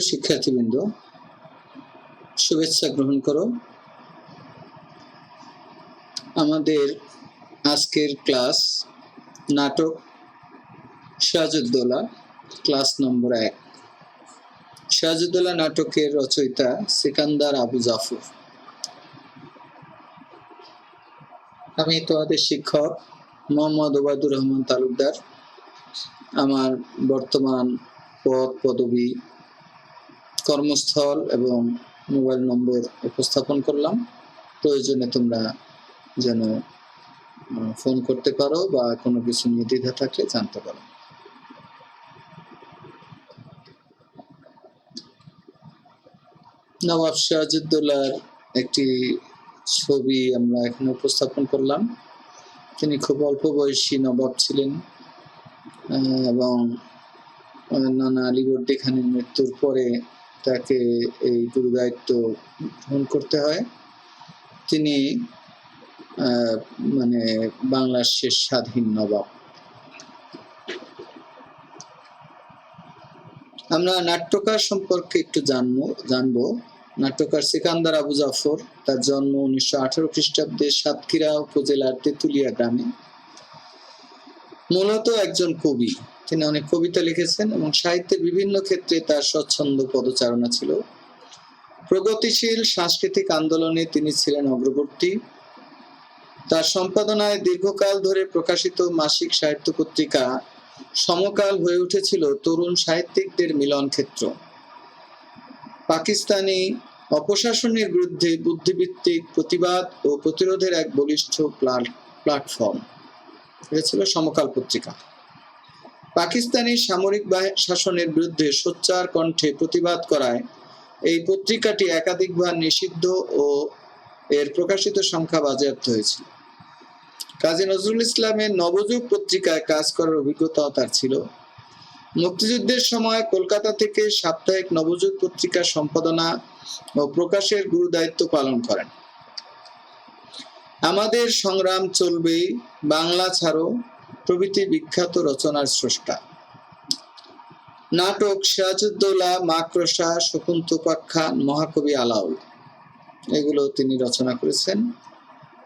শিক্ষার্থীবৃন্দ, শুভেচ্ছা গ্রহণ করো। আমাদের আজকের ক্লাস নাটক সিরাজউদ্দৌলা, ক্লাস নম্বর 1। সিরাজউদ্দৌলা নাটকের রচয়িতা সিকান্দার আবু জাফর। আমি তোমাদের শিক্ষক মোহাম্মদ ওবায়দুর রহমান তালুকদার। আমার বর্তমান পদ, পদবি, কর্মস্থল এবং মোবাইল নম্বর উপস্থাপন করলাম। প্রয়োজনে তোমরা যেন ফোন করতে পারো বা কোনো কিছু নিয়ে দ্বিধা থাকলে জানতে পারো। নবাব সিরাজউদ্দৌলার একটি ছবি আমরা এখানে উপস্থাপন করলাম। তিনি খুব অল্প বয়সী নবাব ছিলেন এবং নানা আলীবর্দী খানের মৃত্যুর পরে তাকে এই গুরু দায়িত্ব গ্রহণ করতে হয়। তিনি বাংলার শেষ স্বাধীন নবাব। আমরা নাট্যকার সম্পর্কে একটু জানবো। নাট্যকার সিকান্দার আবু জাফর, তার জন্ম 1918 খ্রিস্টাব্দে সাতক্ষীরা উপজেলার তেঁতুলিয়া গ্রামে। মূলত একজন কবি। তিনি অনেক কবিতা লিখেছেন এবং সাহিত্যের বিভিন্ন ক্ষেত্রে তার স্বচ্ছন্দ পদচারণা ছিল। প্রগতিশীল সাংস্কৃতিক আন্দোলনে তিনি ছিলেন অগ্রবর্তী। তার সম্পাদনায় দীর্ঘকাল ধরে প্রকাশিত মাসিক সাহিত্য পত্রিকা সমকাল হয়ে উঠেছিল তরুণ সাহিত্যিকদের মিলন ক্ষেত্র। পাকিস্তানি অপশাসনের বিরুদ্ধে বুদ্ধিভিত্তিক প্রতিবাদ ও প্রতিরোধের এক বলিষ্ঠ প্ল্যাটফর্ম। এটা ছিল সমকাল পত্রিকা। পাকিস্তানি সামরিক শাসনের বিরুদ্ধে সোচ্চার কণ্ঠে প্রতিবাদ করায় এই পত্রিকাটি একাধিকবার নিষিদ্ধ ও এর প্রকাশিত সংখ্যা বাজেয়াপ্ত হয়েছিল। কাজী নজরুল ইসলামের নবযুগ পত্রিকায় কাজ করার অভিজ্ঞতা তার ছিল। মুক্তিযুদ্ধের সময় কলকাতা থেকে সাপ্তাহিক নবযুগ পত্রিকা সম্পাদনা ও প্রকাশের গুরু দায়িত্ব পালন করেন। আমাদের সংগ্রাম চলবেই, বাংলা ছাড়ো প্রভৃতি বিখ্যাত রচনার স্রষ্টা। নাটক সিরাজউদ্দৌলা, মাকড়সা, শকুন্তপাখ্যান, মহাকবি আলাউল, এগুলো তিনি রচনা করেছেন।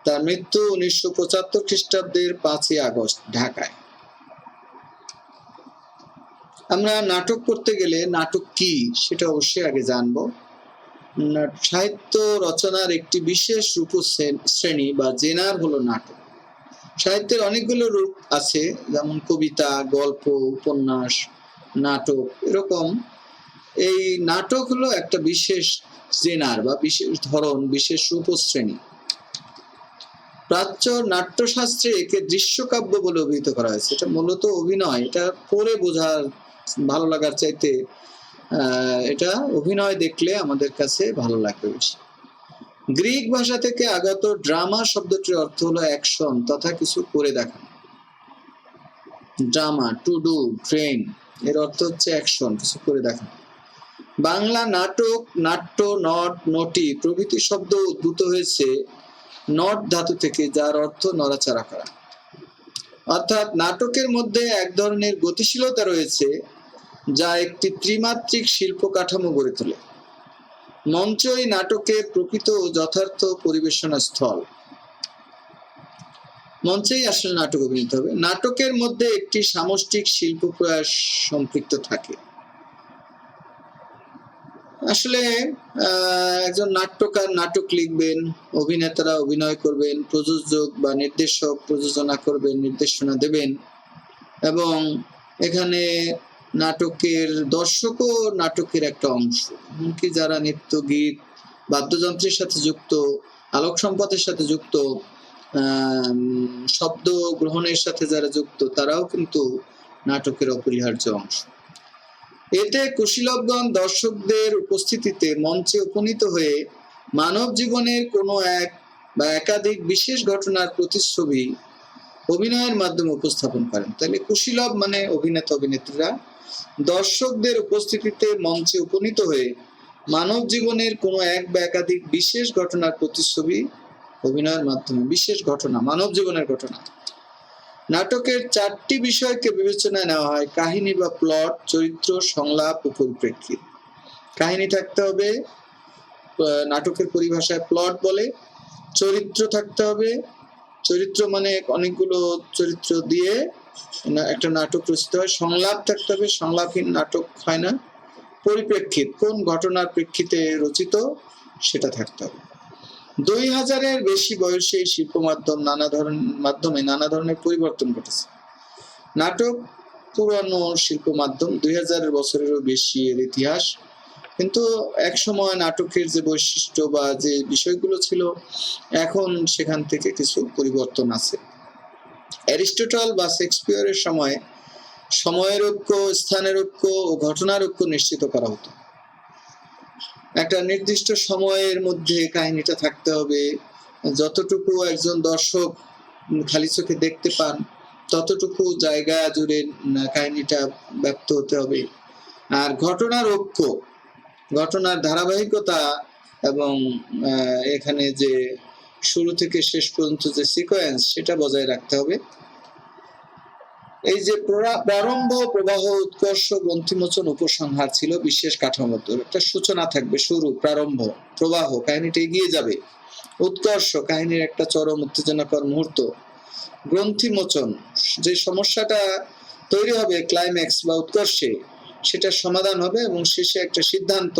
তার মৃত্যু 1975 খ্রিস্টাব্দের 5ই আগস্ট ঢাকায়। আমরা নাটক করতে গেলে নাটক কি সেটা অবশ্যই আগে জানবো। সাহিত্য রচনার একটি বিশেষ শ্রেণী বা জেনার হলো নাটক। সাহিত্যের অনেকগুলো রূপ আছে, যেমন কবিতা, গল্প, উপন্যাস, নাটক, এরকম। এই নাটক হলো একটা বিশেষ জেনার বা বিশেষ ধরন, বিশেষ রূপশ্রেণী। প্রাচ্য নাট্যশাস্ত্রে একে দৃশ্যকাব্য বলে অভিহিত করা হয়েছে। এটা মূলত অভিনয়। এটা পড়ে বোঝার ভালো লাগার চাইতে এটা অভিনয় দেখলে আমাদের কাছে ভালো লাগবে বেশি। গ্রিক ভাষা থেকে আগত ড্রামা শব্দটির অর্থ হলো অ্যাকশন তথা কিছু করে দেখানো। ড্রামা, টু ডু, ট্রেন, এর অর্থ হচ্ছে অ্যাকশন, কিছু করে দেখানো। বাংলা নাটক, নাট্য, নট, নটি প্রভৃতি শব্দ উদ্ভূত হয়েছে নট ধাতু থেকে, যার অর্থ নড়াচড়া করা। অর্থাৎ নাটকের মধ্যে এক ধরনের গতিশীলতা রয়েছে যা একটি ত্রিমাত্রিক শিল্প কাঠামো গড়ে তোলে। মঞ্চই নাটকের প্রকৃত ও যথার্থ পরিবেশনা স্থল। মঞ্চেই আসলে নাটক অভিনীত হবে। নাটকের মধ্যে একটি সামষ্টিক শিল্প প্রয়াস সম্পৃক্ত থাকে। আসলে একজন নাট্যকার নাটক লিখবেন, অভিনেতারা অভিনয় করবেন, প্রযোজক বা নির্দেশক প্রযোজনা করবেন, নির্দেশনা দেবেন, এবং এখানে নাটকের দর্শকও নাটকের একটা অংশ। এমনকি যারা নৃত্য, গীত, বাদ্যযন্ত্রের সাথে যুক্ত, আলোক সম্পদের সাথে যুক্ত, শব্দ গ্রহণের সাথে যারা যুক্ত, তারাও কিন্তু নাটকের অপরিহার্য অংশ। এতে কুশীলবগণ দর্শকদের উপস্থিতিতে মঞ্চে উপনীত হয়ে মানব জীবনের কোনো এক বা একাধিক বিশেষ ঘটনার প্রতিচ্ছবি অভিনয়ের মাধ্যমে উপস্থাপন করেন। তাহলে কুশীলব মানে অভিনেতা অভিনেত্রীরা দর্শকদের উপস্থিতিতে মঞ্চে উপনীত হয়ে মানব জীবনের কোনো এক বা একাধিক বিশেষ ঘটনার প্রতিচ্ছবি অভিনয়ের মাধ্যমে, বিশেষ ঘটনা, মানব জীবনের ঘটনা। নাটকের 4টি বিষয়কে বিবেচনায় নেওয়া হয়: কাহিনী বা প্লট, চরিত্র, সংলাপ ও পরিপ্রেক্ষিত। কাহিনী থাকতে হবে, নাটকের পরিভাষায় প্লট বলে। চরিত্র থাকতে হবে, চরিত্র মানে অনেকগুলো চরিত্র দিয়ে একটা নাটক রচিত হয়। সংলাপ থাকতে হবে, সংলাপহীন নাটক হয় না। পরিপ্রেক্ষিত, কোন ঘটনার প্রেক্ষিতে রচিত সেটা থাকতে হবে। 2000-এর বেশি বয়সে এই শিল্প মাধ্যমে নানা ধরনের পরিবর্তন ঘটেছে। নাটক পুরানো শিল্প মাধ্যম, 2000 বছরেরও বেশি এর ইতিহাস, কিন্তু এক সময় নাটকের যে বৈশিষ্ট্য বা যে বিষয়গুলো ছিল এখন সেখান থেকে কিছু পরিবর্তন আছে। অ্যারিস্টটল বা শেক্সপিয়রের সময় সময়ের ঐক্য, স্থানের ঐক্য ও ঘটনার ঐক্য নিশ্চিত করা হতো। একটা নির্দিষ্ট সময়ের মধ্যে কাহিনীটা থাকতে হবে, যতটুকু একজন দর্শক খালি চোখে দেখতে পান ততটুকু জায়গা জুড়ে কাহিনীটা ব্যক্ত হতে হবে। আর ঘটনার ঐক্য, ঘটনার ধারাবাহিকতা এবং এখানে যে শুরু থেকে শেষ পর্যন্ত যে সিকোয়েন্স সেটা বজায় রাখতে হবে। এই যে প্রারম্ভ, প্রবাহ, উৎকর্ষ, গ্রন্থিমোচন, উপসংহার ছিল বিশেষ কাঠামোগত। একটা সূচনা থাকবে, শুরু, প্রারম্ভ, প্রবাহ, কাহিনীটা এগিয়ে যাবে, উৎকর্ষ, কাহিনীর একটা চরম উত্তেজনাকর মুহূর্ত, গ্রন্থিমোচন, যে সমস্যাটা তৈরি হবে ক্লাইম্যাক্স বা উৎকর্ষে সেটার সমাধান হবে এবং শেষে একটা সিদ্ধান্ত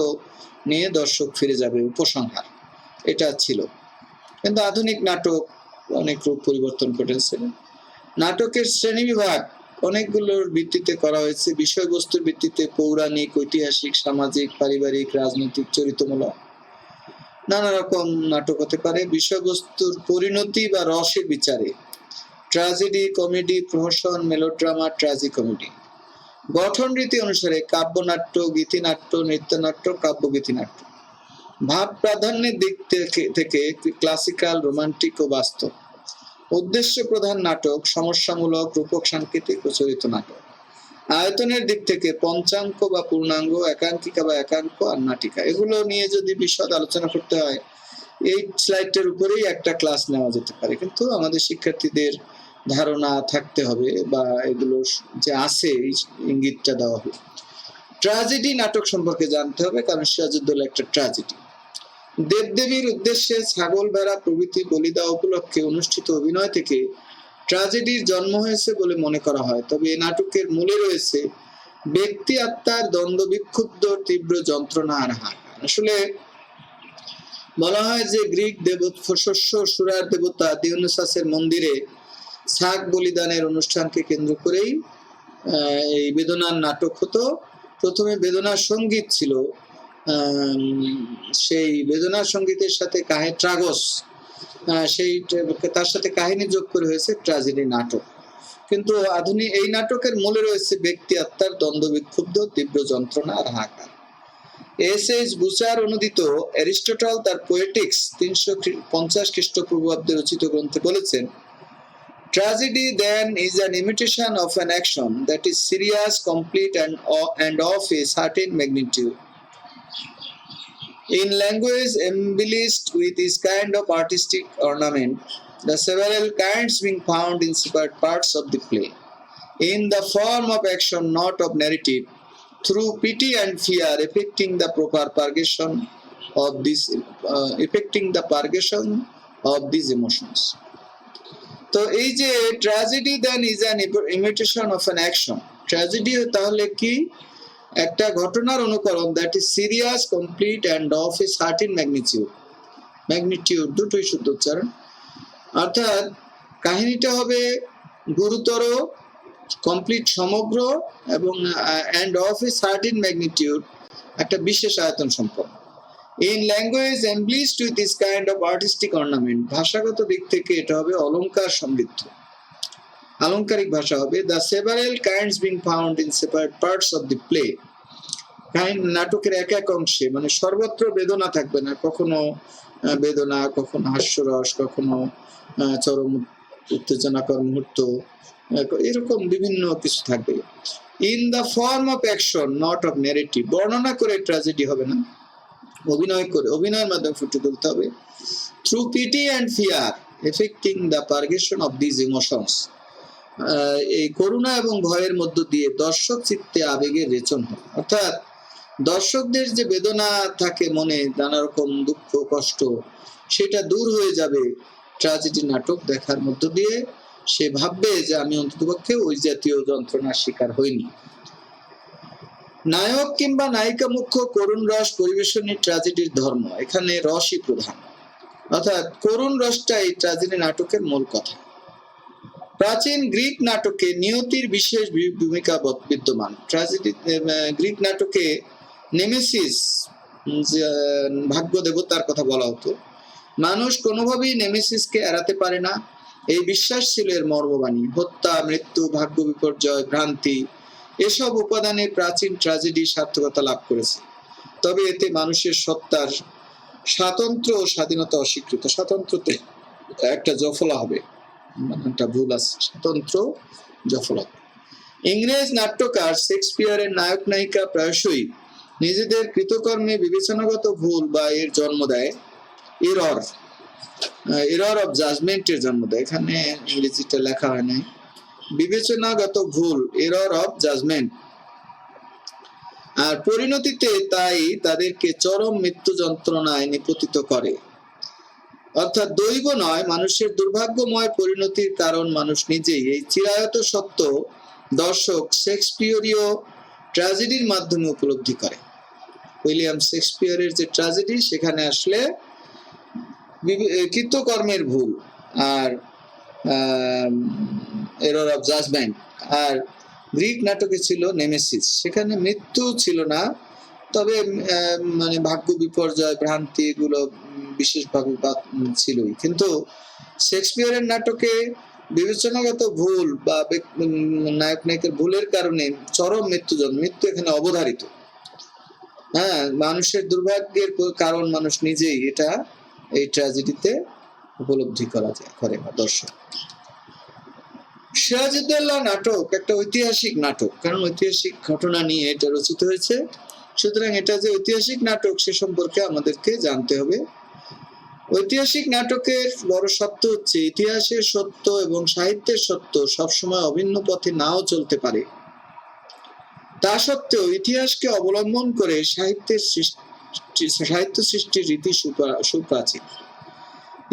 নিয়ে দর্শক ফিরে যাবে, উপসংহার। এটা ছিল। কিন্তু আধুনিক নাটক অনেক রূপ পরিবর্তন করেছে। নাটকের শ্রেণীবিভাগ অনেকগুলোর ভিত্তিতে করা হয়েছে, বিষয়বস্তুর ভিত্তিতে পৌরাণিক, ঐতিহাসিক, সামাজিক, পারিবারিক, রাজনৈতিক, চরিত্রমূলক, নানা রকম নাটক হতে পারে। বিষয়বস্তুর পরিণতি বা রসের বিচারে ট্র্যাজেডি, কমেডি, প্রহসন, মেলোড্রামা, ট্র্যাজিকমেডি। গঠন রীতি অনুসারে কাব্যনাট্য, গীতিনাট্য, নৃত্যনাট্য, কাব্যগীতিনাট্য। ভাব প্রাধান্যের দিক থেকে ক্লাসিক্যাল, রোমান্টিক ও বাস্তব। উদ্দেশ্য প্রধান নাটক, সমস্যামূলক, রূপক, সাংকেতিক ও চরিত্র নাটক। আয়তনের দিক থেকে পঞ্চাঙ্গ বা পূর্ণাঙ্গ, একাঙ্কিকা বা একাঙ্ক, আর নাটিকা। এগুলো নিয়ে যদি বিশদ আলোচনা করতে হয় এই স্লাইডটার উপরেই একটা ক্লাস নেওয়া যেতে পারে, কিন্তু আমাদের শিক্ষার্থীদের ধারণা থাকতে হবে বা এগুলো যে আছে ইঙ্গিতটা দেওয়া হবে। ট্র্যাজেডি নাটক সম্পর্কে জানতে হবে, কারণ সিরাজউদ্দৌলা একটা ট্র্যাজেডি। দেবদেবীর উদ্দেশ্যে ছাগল, ভেড়া প্রভৃতি বলি দেওয়া উপলক্ষে অনুষ্ঠিত অভিনয় থেকে ট্র্যাজেডির জন্ম হয়েছে বলে মনে করা হয়। তবে এই নাটকের মূলে রয়েছে ব্যক্তি আত্মার দ্বন্দ্ব, বিক্ষুব্ধ তীব্র যন্ত্রণা আর হাহাকার। আসলে বলা হয় যে গ্রিক শস্য সুরার দেবতা দিওনুসাসের মন্দিরে ছাগ বলিদানের অনুষ্ঠানকে কেন্দ্র করেই এই বেদনার নাটক হতো। প্রথমে বেদনার সঙ্গীত ছিল, সেই বেদনার সঙ্গীতের সাথে ট্রাগস, সেই তার সাথে কাহিনী যোগ করে হয়েছে ট্র্যাজেডি নাটক। কিন্তু আধুনিক এই নাটকের মূলে রয়েছে ব্যক্তি আত্মার দ্বন্দ্ব, বিক্ষুব্ধ তীব্র যন্ত্রণা আর হাহাকার। এস.এইচ. বুচার অনুদিত অ্যারিস্টটল তার পোয়েটিক্স 350 খ্রিস্টপূর্বাব্দে রচিত গ্রন্থে বলেছেন, tragedy then is an imitation of an action that is serious, complete and of a certain magnitude. In language embellished with this kind of artistic ornament, the several kinds being found in separate parts of the play, in the form of action, not of narrative, through pity and fear, effecting the purgation of these emotions. তো এই যে tragedy then is an imitation of an action, tragedy তাহলে কি? একটা ঘটনার অনুকরণ, that is serious, complete and of a certain magnitude. Magnitude দুটোই শুদ্ধ উচ্চারণ, অর্থাৎ কাহিনীটা হবে গুরুতর, কমপ্লিট সমগ্র, এবং and of a certain magnitude একটা বিশেষ আয়তন সম্পন্ন। In language embellished with this kind of artistic ornament, ভাষাগত দিক থেকে এটা হবে অলংকার সমৃদ্ধ, আলংকারিক ভাষা হবে। The several kinds being found in separate parts of the play, নাটকের এক এক অংশে, মানে সর্বত্র বেদনা থাকবে না, কখনো বেদনা, কখনো হাস্যরস, কখনো চরম উত্তেজনাকর মুহূর্ত, এরকম বিভিন্ন কিছু থাকবে। In the form of action, not of narrative, বর্ণনা করে ট্র্যাজেডি হবে না, অভিনয় করে, অভিনয়ের মাধ্যমে ফুটে তুলতে হবে। Through pity and fear, effecting the purgation of this emotions, এই করুণা এবং ভয়ের মধ্য দিয়ে দর্শক চিত্তে আবেগের রেচন হয়। অর্থাৎ দর্শকদের যে বেদনা থাকে মনে, নানা রকম দুঃখ কষ্ট, সেটা দূর হয়ে যাবে ট্র্যাজেডি নাটক দেখার মধ্য দিয়ে। সে ভাববে যে আমি অন্ততপক্ষে ওই জাতীয় যন্ত্রণার শিকার হইনি। নায়ক কিংবা নায়িকা মুখ্য করুণ রস পরিবেশনই ট্র্যাজেডির ধর্ম। এখানে রসই প্রধান, অর্থাৎ করুণ রসটাই ট্র্যাজেডি নাটকের মূল কথা। প্রাচীন গ্রিক নাটকে নিয়তির বিশেষ ভূমিকা বিদ্যমান। ট্র্যাজেডি গ্রিক নাটকে নেমেসিস, ভাগ্য দেবতার কথা বলা হতো। মানুষ কোনোভাবেই নেমেসিসকে এড়াতে পারে না, এই বিশ্বাস ছিল এর মর্মবাণী। হত্যা, মৃত্যু, ভাগ্য বিপর্যয়, ভ্রান্তি, এসব উপাদানে প্রাচীন ট্র্যাজেডি সার্থকতা লাভ করেছে। তবে এতে মানুষের সত্তার স্বাতন্ত্র্য ও স্বাধীনতা অস্বীকৃত। স্বাতন্ত্র্যতে একটা জফলা হবে, একটা ভুল আছে, স্বাতন্ত্র জফলা। ইংরেজ নাট্যকার শেক্সপিয়ারের নায়ক নায়িকা প্রায়শই নিজেদের কৃতকর্মে বিবেচনাগত ভুল বা এর জন্ম দেয়, এরর অফ জাজমেন্টের জন্ম দেয়। এখানে ইংরেজিটা লেখা হয় নাই, বিবেচনাগত ভুল, এরর অফ জাজমেন্ট। আর পরিণতিতে তাই তাদেরকে চরম মৃত্যু যন্ত্রণায় নিপতিত করে। অর্থাৎ দৈব নয়, মানুষের দুর্ভাগ্যময় পরিণতির কারণ মানুষ নিজেই। এই চিরায়ত সত্য দর্শক শেক্সপিয়রীয় ট্র্যাজেডির মাধ্যমে উপলব্ধি করে। উইলিয়াম শেক্সপিয়ারের যে ট্র্যাজেডি, সেখানে আসলে কৃতকর্মের ভুল আর এরর অফ জাজমেন্ট। আর গ্রিক নাটকে ছিল নেমেসিস, সেখানে মৃত্যু ছিল না, তবে মানে ভাগ্য বিপর্যয়, ভ্রান্তি, এগুলো বিশেষভাবে ছিলই। কিন্তু শেক্সপিয়ারের নাটকে বিবেচনাগত ভুল বা নায়ক নায়িকার ভুলের কারণে চরম মৃত্যু এখানে অবধারিত। হ্যাঁ, মানুষের দুর্ভাগ্যের কারণ মানুষ নিজেই, এটা এই ট্র্যাজেডিতে উপলব্ধি করা যায় করে দর্শক। সিরাজউদ্দৌলা নাটক একটা ঐতিহাসিক নাটক, কারণ ঐতিহাসিক ঘটনা নিয়ে এটা রচিত হয়েছে। সুতরাং এটা যে ঐতিহাসিক নাটক সে সম্পর্কে আমাদেরকে জানতে হবে। ঐতিহাসিক নাটকের বড় সত্য হচ্ছে ইতিহাসের সত্য এবং সাহিত্যের সত্য সবসময় অভিন্ন পথে নাও চলতে পারে। তা সত্ত্বেও ইতিহাসকে অবলম্বন করে সাহিত্য সৃষ্টির রীতি সুপ্রাচীন।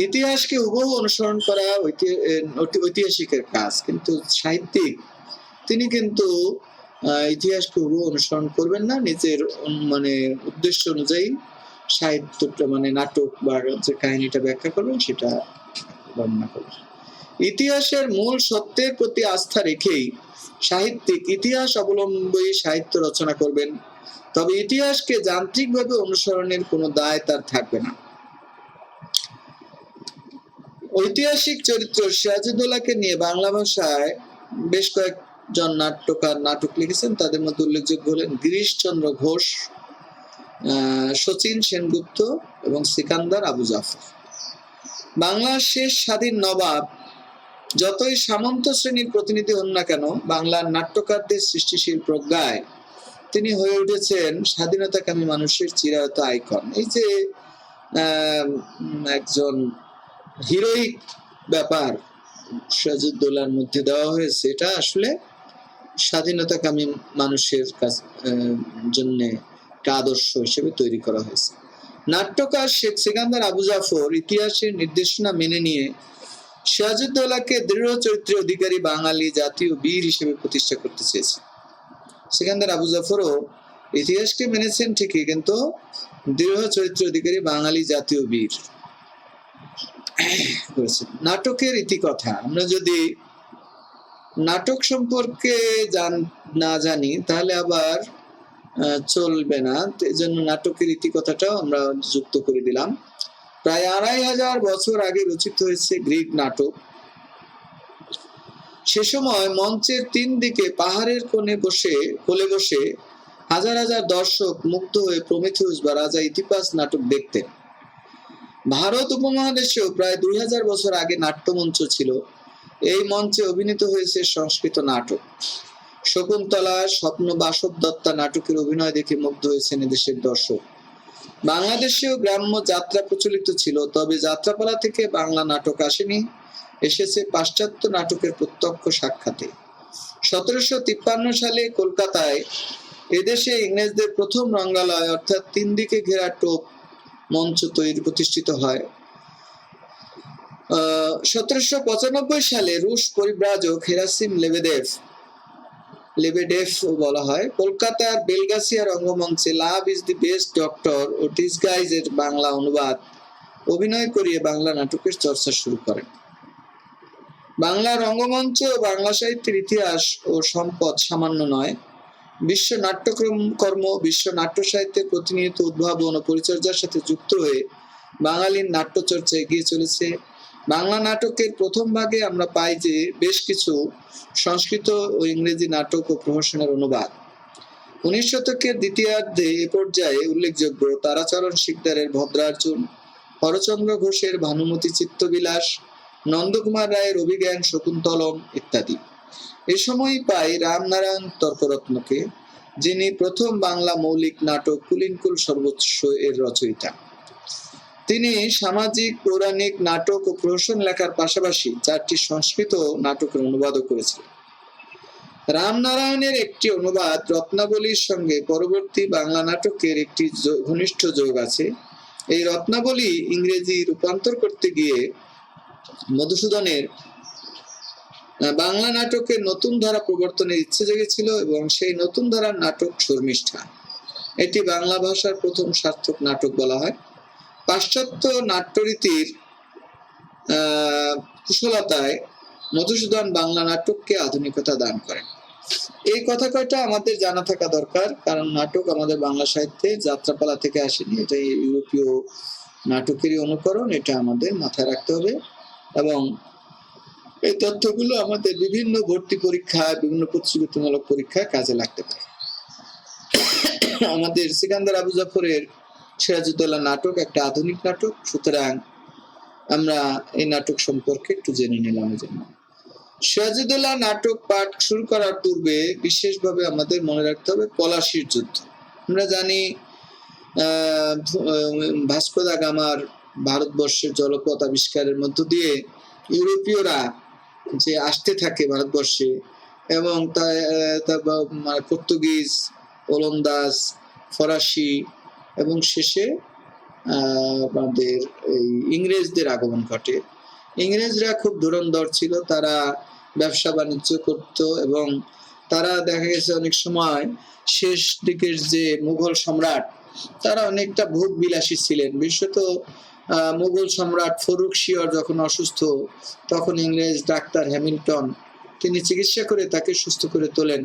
ইতিহাসকে হুবহু অনুসরণ করা ঐতিহাসিকের কাজ, কিন্তু সাহিত্যিক তিনি কিন্তু ইতিহাসকে হুবহু অনুসরণ করবেন না, নিজের মানে উদ্দেশ্য অনুযায়ী সাহিত্যটা মানে নাটক বা যে কাহিনীটা ব্যাখ্যা করবেন সেটা বর্ণনা করবেন। ইতিহাসের মূল সত্যের প্রতি আস্থা রেখেই সাহিত্যিক ইতিহাস অবলম্বী সাহিত্য রচনা করবেন, তবে ইতিহাসকে যান্ত্রিকভাবে অনুসরণের কোনো দায় তার থাকবে না। ঐতিহাসিক চরিত্র সিরাজউদ্দৌলাকে নিয়ে বাংলা ভাষায় বেশ কয়েকজন নাট্যকার নাটক লিখেছেন। তাদের মধ্যে উল্লেখযোগ্য হলেন গিরিশচন্দ্র ঘোষ, শচীন সেনগুপ্ত এবং সিকান্দার আবু জাফর। বাংলার শেষ স্বাধীন নবাব যতই সামন্ত শ্রেণীর প্রতিনিধি হন না কেন, বাংলার নাট্যকারদের সৃষ্টিশীল প্রজ্ঞায় তিনি হয়ে উঠেছেন স্বাধীনতাকামী মানুষের চিরায়ত আইকন। এই যে একজন হিরোইক ব্যাপার সিরাজউদ্দৌলার মধ্যে দেওয়া হয়েছে, এটা আসলে স্বাধীনতাকামী মানুষের জন্য একটা আদর্শ হিসেবে তৈরি করা হয়েছে। নাট্যকার শেখ সিকান্দার আবু জাফর ইতিহাসের নির্দেশনা মেনে নিয়ে সিরাজউদ্দৌলাকে দৃঢ় চরিত্রের অধিকারী বাঙালি জাতীয় বীর হিসেবে প্রতিষ্ঠা করতে চেয়েছে। সিকান্দার আবু জাফরও ইতিহাসকে মেনেছেন ঠিকই, কিন্তু দৃঢ় চরিত্রের অধিকারী বাঙালি জাতীয় বীর করেছেন। নাটকের ইতিকথা, আমরা যদি নাটক সম্পর্কে না জানি তাহলে আবার চলবে না, এই জন্য নাটকের ইতিকথাটাও আমরা যুক্ত করে দিলাম। প্রায় 2500 বছর আগে রচিত হয়েছে গ্রিক নাটক। সে সময় মঞ্চের 3 দিকে পাহাড়ের কোলে বসে হাজার হাজার দর্শক মুগ্ধ হয়ে প্রমিথিউস বা রাজা ইথিপাস নাটক দেখতেন। ভারত উপমহাদেশেও প্রায় 2000 বছর আগে নাট্যমঞ্চ ছিল। এই মঞ্চে অভিনীত হয়েছে সংস্কৃত নাটক। শকুন্তলা, স্বপ্ন, বাসব দত্তা নাটকের অভিনয় দেখে মুগ্ধ হয়েছেন এদেশের দর্শক। বাংলাদেশেও গ্রাম্য যাত্রা প্রচলিত ছিল, তবে যাত্রাপালা থেকে বাংলা নাটক আসেনি, এসেছে পাশ্চাত্য নাটকের প্রত্যক্ষ সাক্ষাতে। 1753 সালে কলকাতায় এদেশে ইংরেজদের প্রথম রঙ্গালয় অর্থাৎ 3 দিকে ঘেরা টোপ মঞ্চ প্রতিষ্ঠিত হয়। 1795 সালে রুশ পরিব্রাজক হেরাসিম লেবেডেভ বলা হয় কলকাতার বেলগাছিয়া রঙ্গমঞ্চে love is the best doctor ও ডিসগাইজ এর বাংলা অনুবাদ অভিনয় করিয়ে বাংলা নাটকের চর্চা শুরু করেন। বাংলা রঙ্গমঞ্চ ও বাংলা সাহিত্যের ইতিহাস ও সম্পদ সামান্য নয়। বিশ্ব নাট্যকর্ম বিশ্ব নাট্য সাহিত্যের প্রতিনিয়ত উদ্ভাবন ও পরিচর্যার সাথে যুক্ত হয়ে বাঙালির নাট্যচর্চা এগিয়ে চলেছে। বাংলা নাটকের প্রথম ভাগে আমরা পাই যে বেশ কিছু সংস্কৃত ও ইংরেজি নাটক ও প্রহসনের অনুবাদ। 19 শতকের দ্বিতীয়ার্ধে এ পর্যায়ে উল্লেখযোগ্য তারাচরণ শিকদারের ভদ্রার্জুন, হরচন্দ্র ঘোষের ভানুমতি চিত্তবিলাস, নন্দকুমার রায়ের অভিজ্ঞান শকুন্তলম ইত্যাদি। এ সময় পাই রামনারায়ণ তর্করত্নকে, যিনি প্রথম বাংলা মৌলিক নাটক কুলিনকুল সর্বস্ব এর রচয়িতা। তিনি সামাজিক পৌরাণিক নাটক ও প্রহসন লেখার পাশাপাশি 4টি সংস্কৃত নাটকের অনুবাদও করেছিলেন। রামনারায়ণের একটি অনুবাদ রত্নাবলীর সঙ্গে পরবর্তী বাংলা নাটকের একটি ঘনিষ্ঠ যোগ আছে। এই রত্নাবলী ইংরেজি রূপান্তর করতে গিয়ে মধুসূদনের বাংলা নাটকের নতুন ধারা প্রবর্তনের ইচ্ছে জেগেছিল এবং সেই নতুন ধারার নাটক শর্মিষ্ঠা। এটি বাংলা ভাষার প্রথম সার্থক নাটক বলা হয়। পাশ্চাত্য নাট্যরীতির কুশলতায় মধুসূদন বাংলা নাটককে আধুনিকতা দান করেন। এই কথা কয়টা আমাদের জানা থাকা দরকার, কারণ নাটক আমাদের বাংলা সাহিত্যে যাত্রাপালা থেকে আসেনি, এটা ইউরোপীয় নাটকেরই অনুকরণ, এটা আমাদের মাথায় রাখতে হবে। এবং এই তথ্যগুলো আমাদের বিভিন্ন ভর্তি পরীক্ষা, বিভিন্ন প্রতিযোগিতামূলক পরীক্ষায় কাজে লাগতে পারে। আমাদের সিকান্দার আবু জাফরের সিরাজউদ্দৌলা নাটক একটা আধুনিক নাটক, সুতরাং আমরা এই নাটক সম্পর্কে একটু জেনে নিলাম। সিরাজউদ্দৌলা নাটক পাঠ শুরু করার পূর্বে বিশেষভাবে আমাদের মনে রাখতে হবে পলাশীর যুদ্ধ। আমরা জানি ভাস্কো দা গামার ভারতবর্ষের জলপথ আবিষ্কারের মধ্য দিয়ে ইউরোপীয়রা যে আসতে থাকে ভারতবর্ষে, এবং পর্তুগিজ, ওলন্দাজ, ফরাসি এবং শেষে আমাদের এই ইংরেজদের আগমন ঘটে। ইংরেজরা খুব ধুরন্ধর ছিল, তারা ব্যবসা বাণিজ্য করত এবং তারা দেখা গেছে অনেক সময় শেষ দিকের যে মুঘল সম্রাট তারা অনেকটা ভোগ বিলাসী ছিলেন। বিশেষত মুঘল সম্রাট ফরুক শিয়র যখন অসুস্থ, তখন ইংরেজ ডাক্তার হ্যামিল্টন তিনি চিকিৎসা করে তাকে সুস্থ করে তোলেন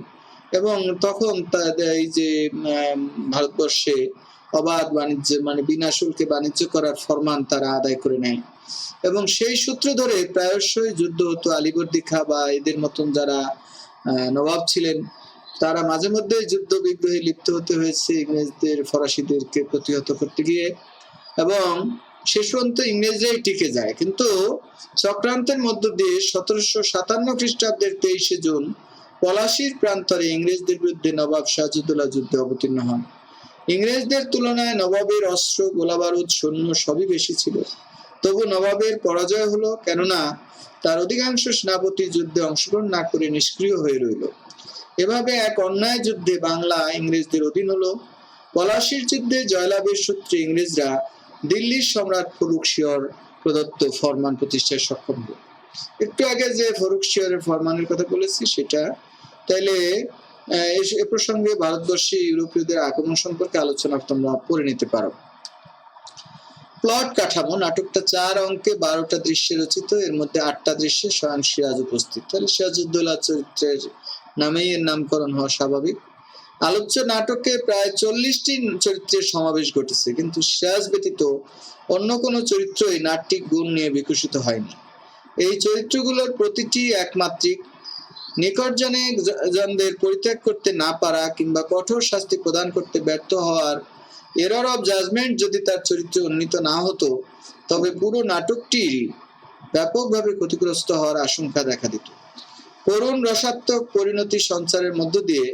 এবং তখন এই যে ভারতবর্ষে অবাধ বাণিজ্য মানে বিনা শুল্কে বাণিজ্য করার ফরমান তারা আদায় করে নেয় এবং সেই সূত্র ধরে প্রায়শই যুদ্ধ হতো। আলিবর্দী খাঁ বা এদের মতন যারা নবাব ছিলেন তারা মাঝে মধ্যে যুদ্ধ বিগ্রহে লিপ্ত হতে হয়েছে ইংরেজদের, ফরাসিদেরকে প্রতিহত করতে গিয়ে, এবং শেষ পর্যন্ত ইংরেজরাই টিকে যায়। কিন্তু চক্রান্তের মধ্য দিয়ে 1757 খ্রিস্টাব্দের 23শে জুন পলাশীর প্রান্তরে ইংরেজদের বিরুদ্ধে নবাব সিরাজউদ্দৌলা যুদ্ধে অবতীর্ণ হন। ইংরেজদের তুলনায় নবাবের অস্ত্র, গোলাবারুদ, সৈন্য সবই বেশি ছিল, তবু নবাবের পরাজয় হলো, কেননা তার অধিকাংশ সেনাপতি যুদ্ধে অংশগ্রহণ না করে নিষ্ক্রিয় হয়ে রইল। এভাবে এক অন্যায় যুদ্ধে বাংলা ইংরেজদের অধীন হলো। পলাশীর যুদ্ধে জয়লাভের সূত্রে ইংরেজরা দিল্লির সম্রাট ফরুক শিয়র প্রদত্ত ফরমান প্রতিষ্ঠায় সক্ষম হলো। একটু আগে যে ফরুক শিয়রের ফরমানের কথা বলেছি সেটা, তাইলে এ প্রসঙ্গে ভারতবর্ষে ইউরোপীয়দের আগমন সম্পর্কে আলোচনা তোমরা পড়ে নিতে পারো। প্লট কাঠামো, নাটকটা 4 অঙ্কে 12টা দৃশ্যে রচিত, এর মধ্যে 8টা দৃশ্যে স্বয়ং সিরাজ উপস্থিত, তাহলে সিরাজউদ্দৌলা চরিত্রের নামেই এর নামকরণ হওয়া স্বাভাবিক। আলোচ্য নাটকে প্রায় 40টি চরিত্রের সমাবেশ ঘটেছে, কিন্তু সিরাজ ব্যতীত অন্য কোনো চরিত্রই নাট্যিক গুণ নিয়ে বিকশিত হয়নি। এই চরিত্রগুলোর প্রতিটি একমাত্রিক, নিকটজনদের পরিত্যাগ করতে না পারা কিংবা কঠোর শাস্তি প্রদান করতে ব্যর্থ হওয়ার এরর অফ জাজমেন্ট যদি তার চরিত্রে উন্নীত না হতো, তবে পুরো নাটকটি ব্যাপকভাবে ক্ষতিগ্রস্ত হওয়ার আশঙ্কা দেখা দিত। করুণ রসাত্মক পরিণতি সঞ্চারের মধ্য দিয়ে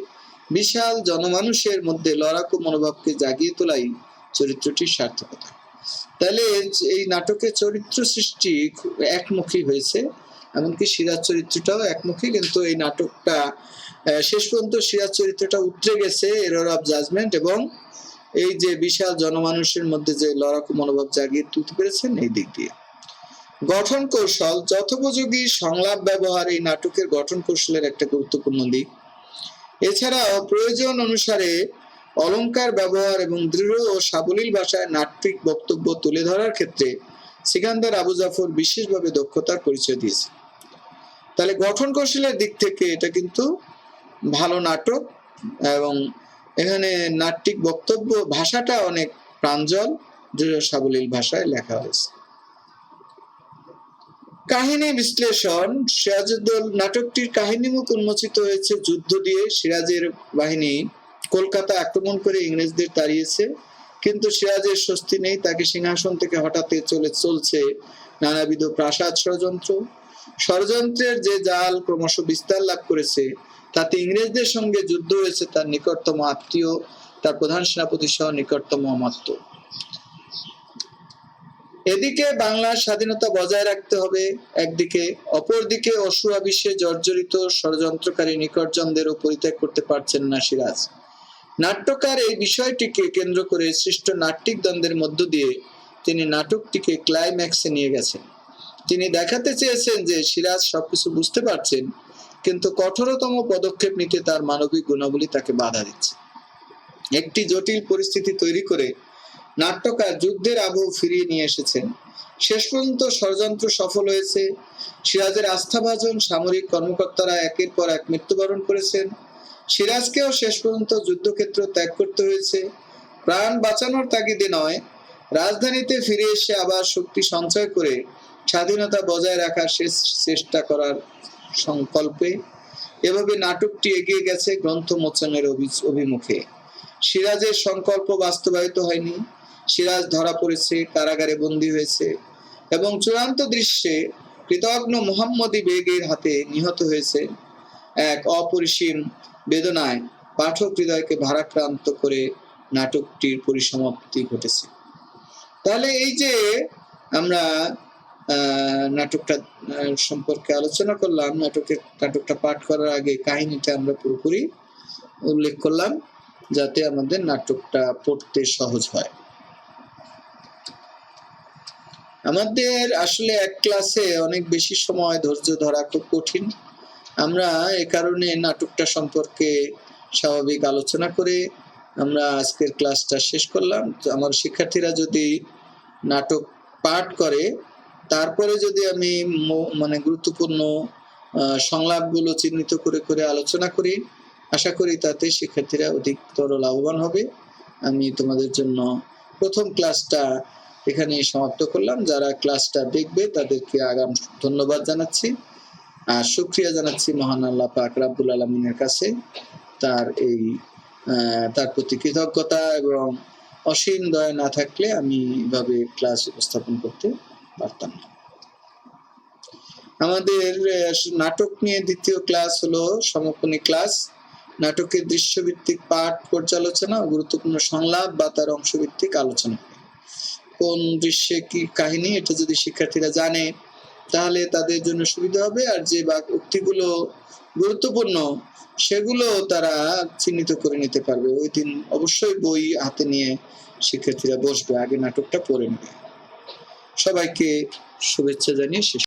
বিশাল জনমানুষের মধ্যে লড়াকু মনোভাবকে জাগিয়ে তোলাই চরিত্রটির সার্থকতা। তাহলে এই নাটকের চরিত্র সৃষ্টি একমুখী হয়েছে, এমনকি সিরাজ চরিত্রটাও একমুখী, কিন্তু এই নাটকটা শেষ পর্যন্ত সিরাজ চরিত্রটা উতরে গেছে এরর অফ জাজমেন্ট, এবং এই যে বিশাল জনমানুষের মধ্যে যে লড়াকু মনোভাব জাগিয়ে তুলতে পেরেছেন এই দিক দিয়ে। গঠন কৌশল, যথোপযোগী সংলাপ ব্যবহার এই নাটকের গঠন কৌশলের একটা গুরুত্বপূর্ণ দিক। এছাড়াও প্রয়োজন অনুসারে অলংকার ব্যবহার এবং দৃঢ় ও সাবলীল ভাষায় নাট্যিক বক্তব্য তুলে ধরার ক্ষেত্রে সিকান্দার আবু জাফর বিশেষভাবে দক্ষতার পরিচয় দিয়েছে। তাহলে গঠন কৌশলের দিক থেকে এটা কিন্তু ভালো নাটক, এবং এখানে নাট্যিক বক্তব্য ভাষাটা অনেক প্রাঞ্জল, দৃঢ় সাবলীল ভাষায় লেখা হয়েছে। কাহিনী বিশ্লেষণ, সিরাজউদ্দৌলা নাটকটির কাহিনীমুখ উন্মোচিত হয়েছে যুদ্ধ দিয়ে। সিরাজের বাহিনী কলকাতা আক্রমণ করে ইংরেজদের তাড়িয়েছে, কিন্তু সিরাজের স্বস্তি নেই, তাকে সিংহাসন থেকে হঠাতে চলছে নানাবিধ প্রাসাদ ষড়যন্ত্র। ষড়যন্ত্রের যে জাল ক্রমশ বিস্তার লাভ করেছে, তাতে ইংরেজদের সঙ্গে যুদ্ধ হয়েছে তার নিকটতম আত্মীয়, তার প্রধান সেনাপতি সহ নিকটতম অমাত্য। এদিকে বাংলার স্বাধীনতা বজায় রাখতে হবে একদিকে, অপরদিকে অসুয়া বিশ্বে জর্জরিত ষড়যন্ত্রকারী নিকটজনদেরও পরিত্যাগ করতে পারছেন না সিরাজ। নাট্যকার এই বিষয়টিকে কেন্দ্র করে সৃষ্ট নাট্যিক দ্বন্দ্বের মধ্য দিয়ে তিনি নাটকটিকে ক্লাইম্যাক্সে নিয়ে গেছেন। তিনি দেখাতে চেয়েছেন যে সিরাজ সবকিছু বুঝতে পারছেন, কিন্তু কঠোরতম পদক্ষেপ নিতে তার মানবিক গুণাবলী তাকে বাধা দিচ্ছে। একটি জটিল পরিস্থিতি তৈরি করে নাট্যকার যুদ্ধের আবহ ফিরিয়ে নিয়ে এসেছেন। শেষ পর্যন্ত ষড়যন্ত্র সফল হয়েছে। সিরাজের আস্থাভাজন সামরিক কর্মকর্তারা একের পর এক মৃত্যুবরণ করেছেন। সিরাজকেও শেষ পর্যন্ত যুদ্ধক্ষেত্র ত্যাগ করতে হয়েছে। প্রাণ বাঁচানোর তাগিদে নয়, রাজধানীতে ফিরে এসে আবার শক্তি সঞ্চয় করে স্বাধীনতা বজায় রাখার শেষ চেষ্টা করার সংকল্পে এভাবে নাটকটি এগিয়ে গেছে গ্রন্থ মোচনের অভিমুখে। সিরাজের সংকল্প বাস্তবায়িত হয়নি। সিরাজ ধরা পড়েছে, কারাগারে বন্দী হয়েছে, এবং চূড়ান্ত দৃশ্যে কৃতঘ্ন মুহাম্মদী বেগের হাতে নিহত হয়েছে। এক অপরিসীম বেদনায় পাঠক হৃদয়কে ভারাক্রান্ত করে নাটকটির পরিসমাপ্তি ঘটেছে। তাহলে এই যে আমরা নাটকটা সম্পর্কে আলোচনা করলাম, নাটকটা পাঠ করার আগে কাহিনীটা আমরা পুরোপুরি উল্লেখ করলাম, যাতে আমাদের নাটকটা পড়তে সহজ হয়। আমাদের আসলে এক ক্লাসে অনেক বেশি সময় ধৈর্য ধরা খুব কঠিন। আমরা এ কারণে নাটকটা সম্পর্কে স্বাভাবিক আলোচনা করে আমরা আজকের ক্লাসটা শেষ করলাম। আমার শিক্ষার্থীরা যদি নাটক পাঠ করে, তারপরে যদি আমি গুরুত্বপূর্ণ সংলাপগুলো চিহ্নিত করে করে আলোচনা করি, আশা করি তাতে শিক্ষার্থীরা অধিকতর লাভবান হবে। আমি তোমাদের জন্য প্রথম ক্লাসটা এখানে সমাপ্ত করলাম। যারা ক্লাসটা দেখবে তাদেরকে আগাম ধন্যবাদ জানাচ্ছি, আর শুকরিয়া জানাচ্ছি মহান আল্লাহ পাক রাব্বুল আলামিনের কাছে। তার প্রতি কৃতজ্ঞতা এবং অসীম দয়া না থাকলে আমি এভাবে ক্লাস উপস্থাপন করতে পারতাম না। আমাদের নাটক নিয়ে দ্বিতীয় ক্লাস হলো সমাপনী ক্লাস। নাটকের দৃশ্যভিত্তিক পাঠ পর্যালোচনা ও গুরুত্বপূর্ণ সংলাপ বা তার অংশভিত্তিক আলোচনা। কোন দৃশ্যে কি কাহিনী, এটা যদি শিক্ষার্থীরা জানে তাহলে তাদের জন্য সুবিধা হবে, আর যে উক্তিগুলো গুরুত্বপূর্ণ সেগুলো তারা চিহ্নিত করে নিতে পারবে। ওই দিন অবশ্যই বই হাতে নিয়ে শিক্ষার্থীরা বসবে, আগে নাটকটা পড়ে নেবে। সবাইকে শুভেচ্ছা জানিয়ে শেষ